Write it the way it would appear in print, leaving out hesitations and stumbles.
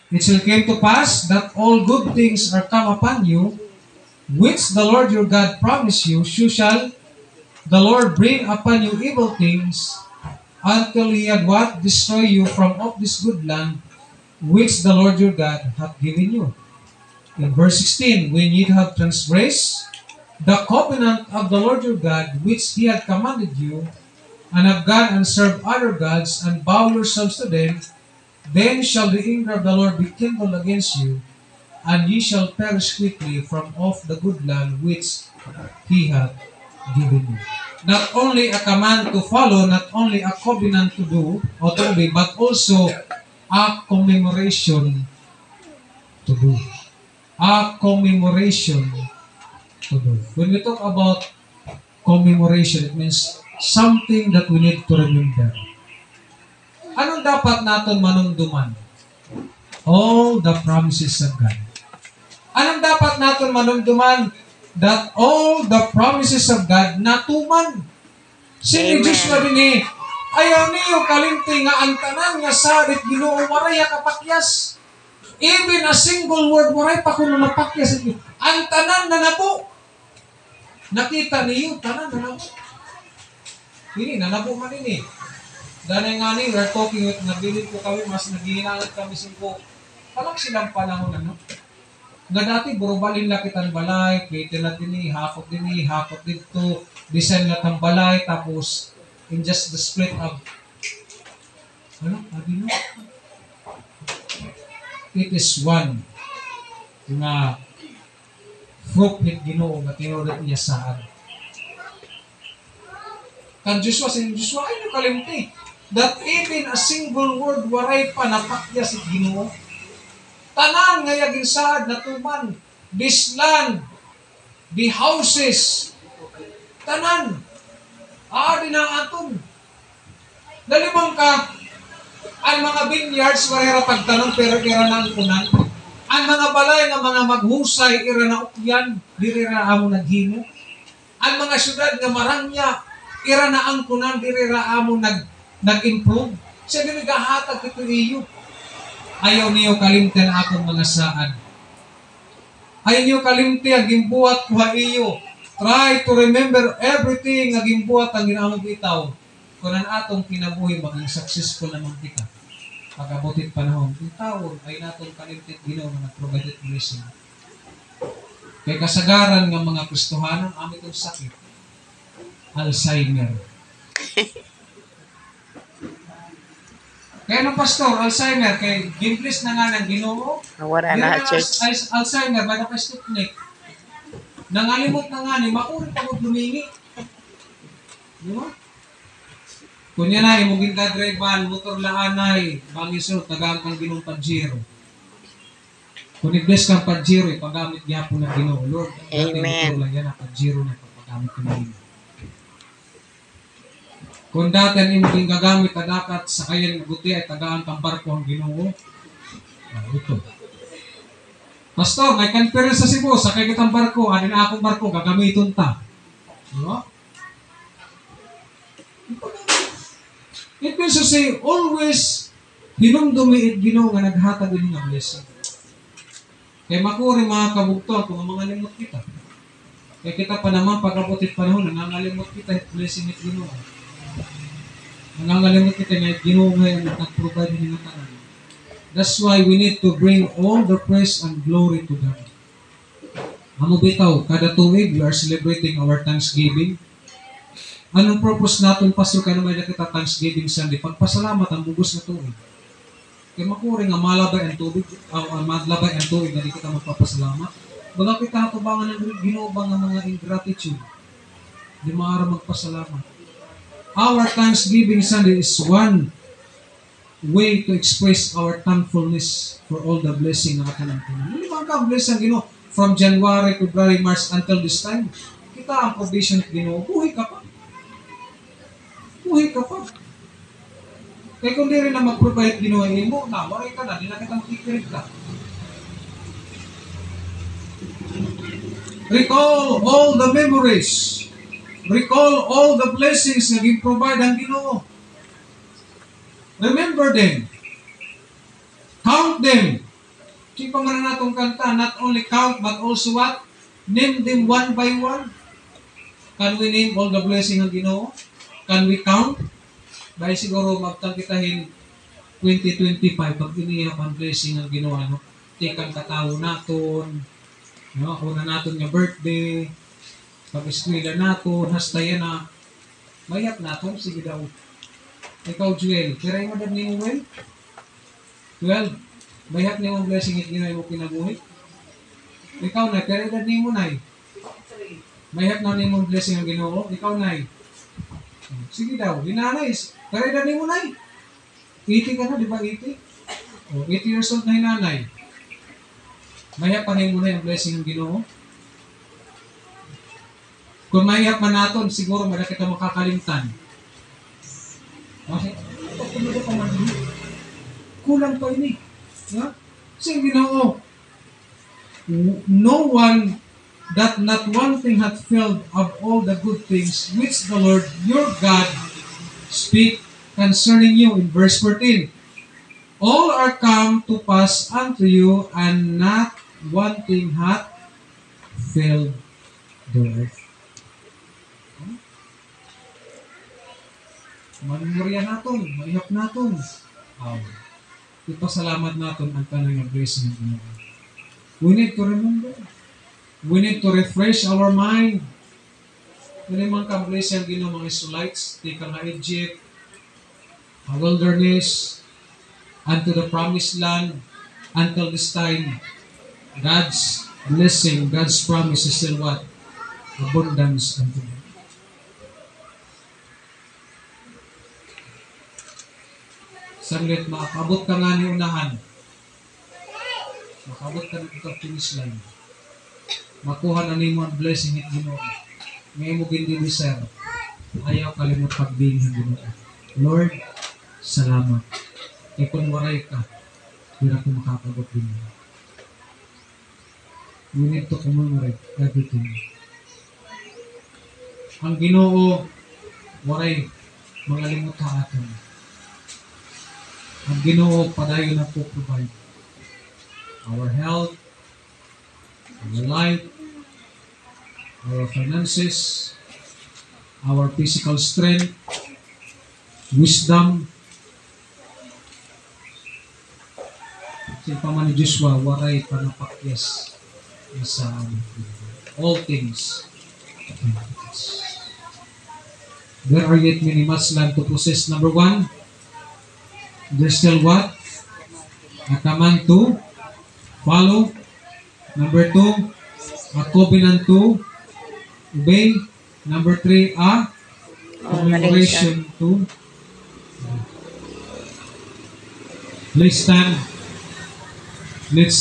It shall come to pass that all good things are come upon you, which the Lord your God promised you, so shall the Lord bring upon you evil things, until he had what? Destroy you from off this good land, which the Lord your God hath given you. In verse 16, when ye have transgressed the covenant of the Lord your God, which he had commanded you, and have gone and served other gods, and bow yourselves to them, then shall the anger of the Lord be kindled against you, and ye shall perish quickly from off the good land which he hath given you. Not only a command to follow, not only a covenant to do or to obey, but also a commemoration to do. A commemoration to do. When we talk about commemoration, it means something that we need to remember. Anong dapat natin manunduman? All the promises of God. Anong dapat natin manunduman? That all the promises of God natuman. Sini Joshua din ayaw niyo kalimti nga ang tanan nga sarit Ginoo waray kapakyas. Even a single word waray pa kuno napakyas. Ang tanan na nabo. Nakita niyo tanan na nabo. Ini na nabo man ini. Danay nga ni, we're talking with, nabilid ko kami, mas naghihinangat kami singko. Palang silang panahon, ano? Nga dati, burubalin na kitang balay, plate na din hakot dito, design na tang balay, tapos, in just the split of, ano, sabi no? It is one, nga, fruit ni Ginoo, nga tinulat niya saan. Kan Joshua, ay nakalimti, that even a single word waray pa napakya si Ginoo. Tanan nga yagin saad na tuman, this land, the houses, tanan, di na aton. Dalimang ka, ang mga vineyards warera pagtanong pero ira na ang kunan. Ang mga balay ng mga maghusay ira na ukyan, dirira amo naghimo. Ang mga syudad nga marangya, ira na ang kunan, dirira amo nag-improve. Siya din nagahatag ito iyo. Ayaw niyo kalimten akong mga saan. Ayaw niyo kalimten ang gimbuhat kuha iyo. Try to remember everything ang gimbuhat ang ginamang bitaw. Kung ang atong kinabuhi, maging successful naman kita. Pag-abutin panahon, yung taon ay natong kalimten Ginoo na nag-provided blessing. Kay kasagaran ng mga Kristohanon, amin itong sakit. Alzheimer. Kaya ng pastor, Alzheimer, kay gimplis na nga ng Ginoo. Wala na church. Alzheimer, may nakastupnik. Nangalimot na nga ni, makulit ako lumingi. Di ba? Kunya na, imugin ka drivean, motor laanay, bangisot, tagaan kang Ginong Pajero. Kung i-bless kang Pajero, ipagamit niya po ng Ginoo. Lord, amen. Lang yan, Pajero na ipagamit ko ng Ginoo. Kung dati ang imong gagamit dapat sa kayan buti ay tagaan kang barko ang Ginoo. Ito. Pastor, may conference sa Cebu, sakay kitang barko, ano na akong barko, gagamiton ta. No? It means to say, always, hinumdumi it Ginoo nga naghatag din nga blessing. Kaya makuri mga kabugtong kung mga limot kita. Kaya kita pa naman pagkabutit panahon, nangangalimot kita blessing it Ginoo. Nangangalimot kita na Ginoo ngayon nag-provide ng mga tanan. That's why we need to bring all the praise and glory to God. Ano bitaw, kada tuwig we are celebrating our Thanksgiving. Anong purpose natin pastor kaya naman kita Thanksgiving Sunday? Pagpasalamat ang bugos na tuwig. Kaya makuri nga malabay ang tubig, madlabay ang tuwig na di kita magpapasalamat. Baga kita hatubangan ng Ginoo ba ng mga ingratitude. Di maaari magpasalamat. Our Thanksgiving Sunday is one way to express our thankfulness for all the blessing na katanang tanan. Hindi ba ang blessing Ginoo from January, February, March until this time? Kita ang provision ng Ginoo. Buhay ka pa. Buhay ka pa. Kaya kung di rin na mag-provide Ginoo mo, waray ka na, di na kita makikirig ka. Recall all the memories. Recall all the blessings na gi-provide ang Ginoo. Remember them. Count them. Sige pa man natong kanta, not only count, but also what? Name them one by one. Can we name all the blessing ng Ginoo? Can we count? Dahil siguro magtangkitahin 2025, pag iniyak ang blessing ng Ginoo, ano? Tikang katawo naton, no? Una naton nga birthday, pag-eskwela naton, hastaya na, mayat naton, sige daw. Ikaw, Joel, kiray mo dad ni mo, Well? 12. Mayat niyo ang blessing at Ginoo mo kinabuhi. Ikaw na, kiray dad ni mo, Nay. Mayat na niyo ang blessing ang Ginoo. Ikaw, Nay. Sige daw, hinanay, kiray dad ni mo, Nay. 80 ka na, di ba 80? O, 80 years old na hinanay. Mayat pa niyo muna yung blessing ng Ginoo. Kung mayat man naton, siguro malaki ka makakalimtan. Okay? Kulang pa ini. Yeah? Kasi Ginoo, no one, that not one thing hath failed of all the good things which the Lord your God speak concerning you in verse 14. All are come to pass unto you, and not one thing hath failed the earth. Manumurya naton, maihap naton. Ipasalamat naton ang kanang blessing ng Ginoo. We need to remember. We need to refresh our mind. Kung mga ka-blessing ang Ginoo, mga Israelites, di ka nga Egypt, a wilderness, unto the promised land, until this time, God's blessing, God's promise is still what? Abundance unto them. Saglit, makakabot ka nga ni unahan. Makabot ka na ito finish line. Makuha na nimo ang blessing at Ginoo. Ngayon mo gindi-deserve. Ayaw kalimot pagbingin ng Ginoo. Lord, salamat. Kung waray ka, hindi ako makakabot din. We need to commemorate everything. Ang Ginoo, waray, mga limot ka atin. Ang Ginoo, padayon na po provide our health, our life, our finances, our physical strength, wisdom. Sa paman ni Joshua, waray panapakyas sa all things. There are yet many much land to possess. Number 1, there's still what? A command to follow. Number 2, a covenant to obey. Number 3, a commemoration to. Please stand. Let's